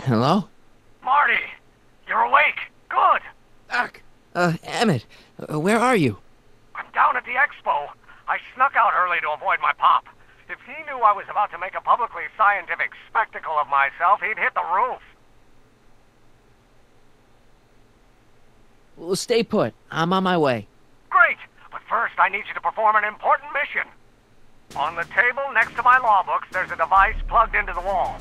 Hello? Marty! You're awake! Good! Doc! Emmett, where are you? I'm down at the expo. I snuck out early to avoid my pop. If he knew I was about to make a publicly scientific spectacle of myself, he'd hit the roof. Well, stay put. I'm on my way. Great! But first, I need you to perform an important mission. On the table next to my law books, there's a device plugged into the wall.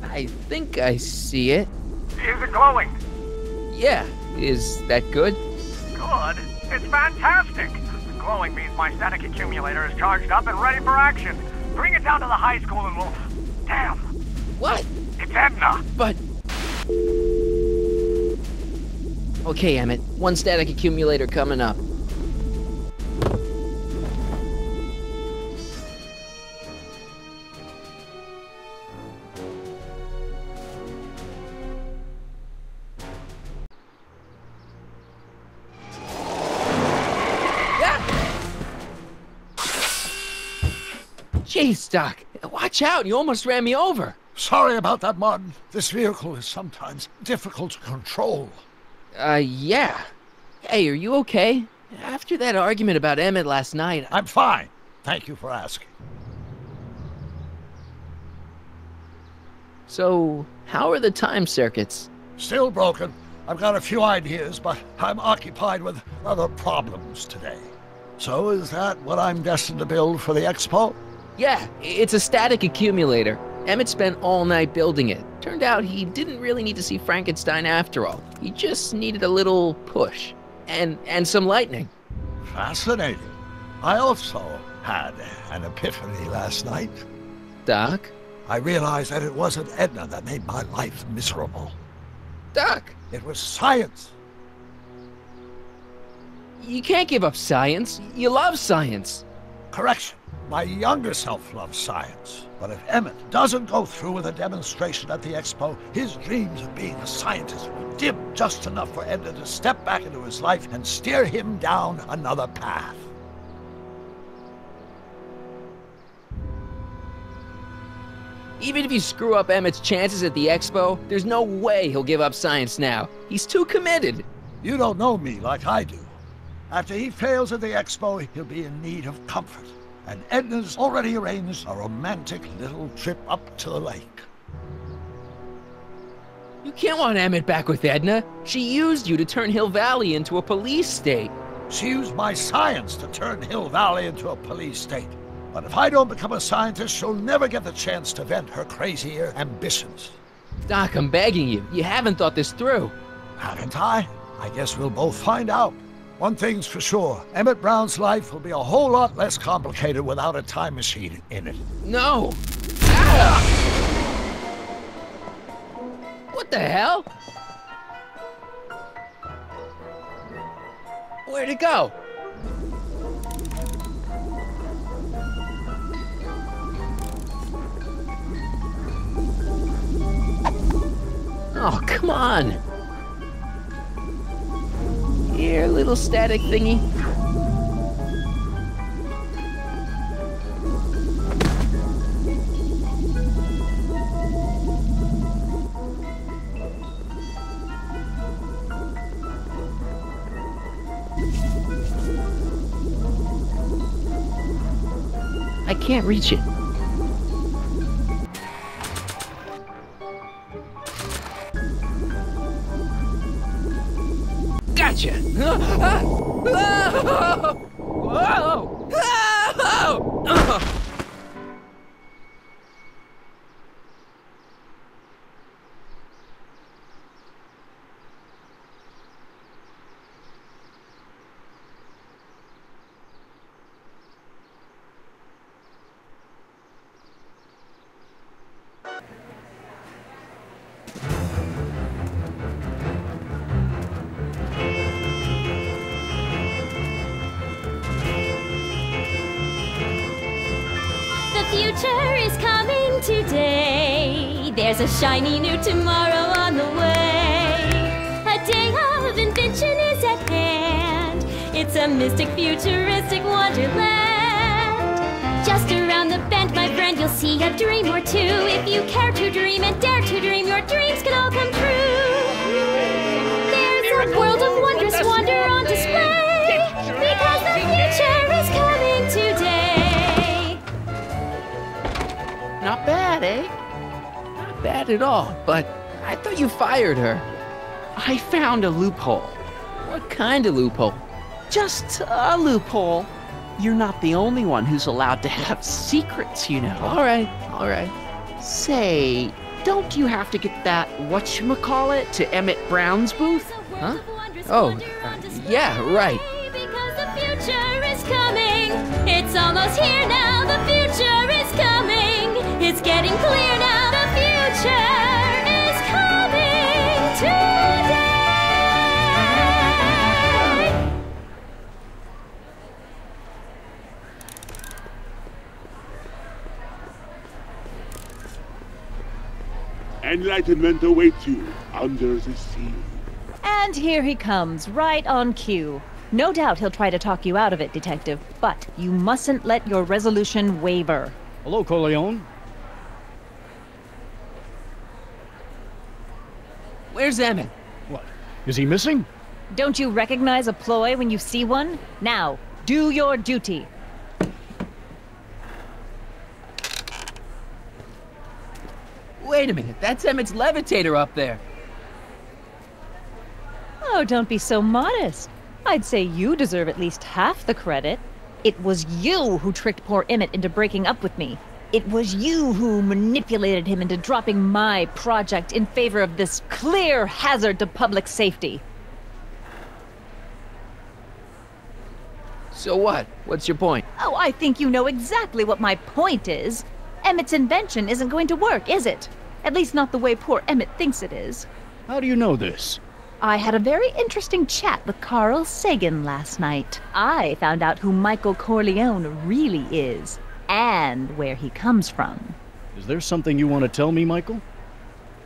I think I see it. Is it glowing? Yeah. Is that good? Good? It's fantastic! The glowing means my static accumulator is charged up and ready for action. Bring it down to the high school and we'll... Damn! What? It's Edna! But... Okay, Emmett. One static accumulator coming up. Jeez, Doc. Watch out. You almost ran me over. Sorry about that, Martin. This vehicle is sometimes difficult to control. Yeah. Hey, are you okay? After that argument about Emmett last night... I'm fine. Thank you for asking. So, how are the time circuits? Still broken. I've got a few ideas, but I'm occupied with other problems today. So is that what I'm destined to build for the expo? Yeah, it's a static accumulator. Emmett spent all night building it. Turned out he didn't really need to see Frankenstein after all. He just needed a little push. And some lightning. Fascinating. I also had an epiphany last night. Doc? I realized that it wasn't Edna that made my life miserable. Doc! It was science. You can't give up science. You love science. Correction. My younger self loves science. But if Emmett doesn't go through with a demonstration at the expo, his dreams of being a scientist will dim just enough for Edna to step back into his life and steer him down another path. Even if you screw up Emmett's chances at the expo, there's no way he'll give up science now. He's too committed. You don't know me like I do. After he fails at the expo, he'll be in need of comfort. And Edna's already arranged a romantic little trip up to the lake. You can't want Emmett back with Edna. She used you to turn Hill Valley into a police state. She used my science to turn Hill Valley into a police state. But if I don't become a scientist, she'll never get the chance to vent her crazier ambitions. Doc, I'm begging you. You haven't thought this through. Haven't I? I guess we'll both find out. One thing's for sure, Emmett Brown's life will be a whole lot less complicated without a time machine in it. No! Ah! What the hell? Where'd it go? Oh, come on! Here, little static thingy. I can't reach it. Gotcha! Whoa! Future is coming today. There's a shiny new tomorrow on the way. A day of invention is at hand. It's a mystic, futuristic wonderland. Just around the bend, my friend, you'll see a dream or two. If you care to dream and dare to Not bad, eh? Not bad at all, but I thought you fired her. I found a loophole. What kind of loophole? Just a loophole. You're not the only one who's allowed to have secrets, you know. All right. Say, don't you have to get that whatchamacallit to Emmett Brown's booth? Huh? Oh, yeah, right. Because the future is coming. It's almost here now. The future is coming. It's getting clear now. The future is coming today. Enlightenment awaits you under the sea. And here he comes, right on cue. No doubt he'll try to talk you out of it, Detective, but you mustn't let your resolution waver. Hello, Corleone. Where's Emmett? What? Is he missing? Don't you recognize a ploy when you see one? Now, do your duty. Wait a minute, that's Emmett's levitator up there. Oh, don't be so modest. I'd say you deserve at least half the credit. It was you who tricked poor Emmett into breaking up with me. It was you who manipulated him into dropping my project in favor of this clear hazard to public safety. So what? What's your point? Oh, I think you know exactly what my point is. Emmett's invention isn't going to work, is it? At least not the way poor Emmett thinks it is. How do you know this? I had a very interesting chat with Carl Sagan last night. I found out who Michael Corleone really is, and where he comes from. Is there something you want to tell me, Michael?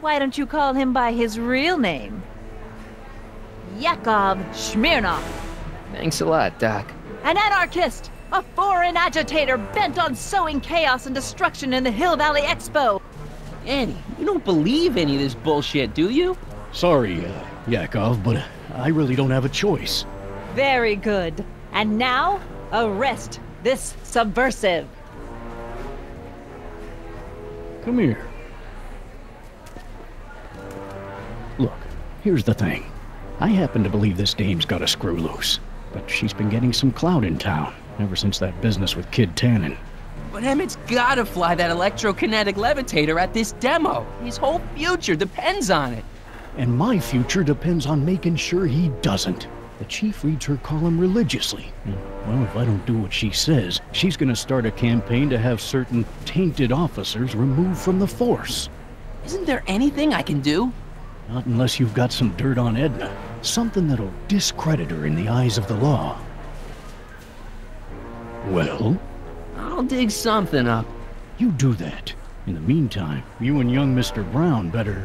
Why don't you call him by his real name? Yakov Smirnov. Thanks a lot, Doc. An anarchist! A foreign agitator bent on sowing chaos and destruction in the Hill Valley Expo! Annie, you don't believe any of this bullshit, do you? Sorry, Yakov, but I really don't have a choice. Very good. And now, arrest this subversive. Come here. Look, here's the thing. I happen to believe this dame's got a screw loose, but she's been getting some clout in town ever since that business with Kid Tannen. But Emmett's gotta fly that electrokinetic levitator at this demo. His whole future depends on it. And my future depends on making sure he doesn't. The chief reads her column religiously. And, well, if I don't do what she says, she's gonna start a campaign to have certain tainted officers removed from the force. Isn't there anything I can do? Not unless you've got some dirt on Edna. Something that'll discredit her in the eyes of the law. Well? I'll dig something up. You do that. In the meantime, you and young Mr. Brown better...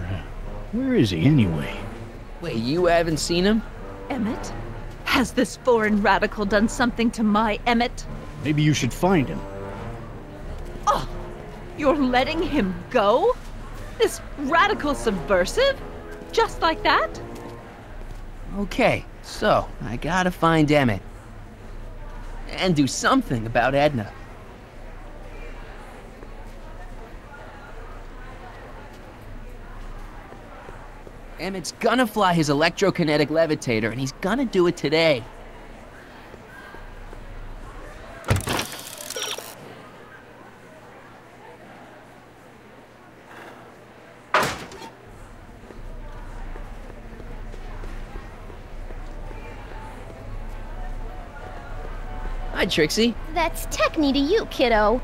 where is he anyway? Wait, you haven't seen him? Emmett? Has this foreign radical done something to my Emmett? Maybe you should find him. Oh, you're letting him go? This radical subversive? Just like that? Okay, so I gotta find Emmett. And do something about Edna. Emmett's gonna fly his electrokinetic levitator, and he's gonna do it today. Hi, Trixie. That's Techne to you, kiddo.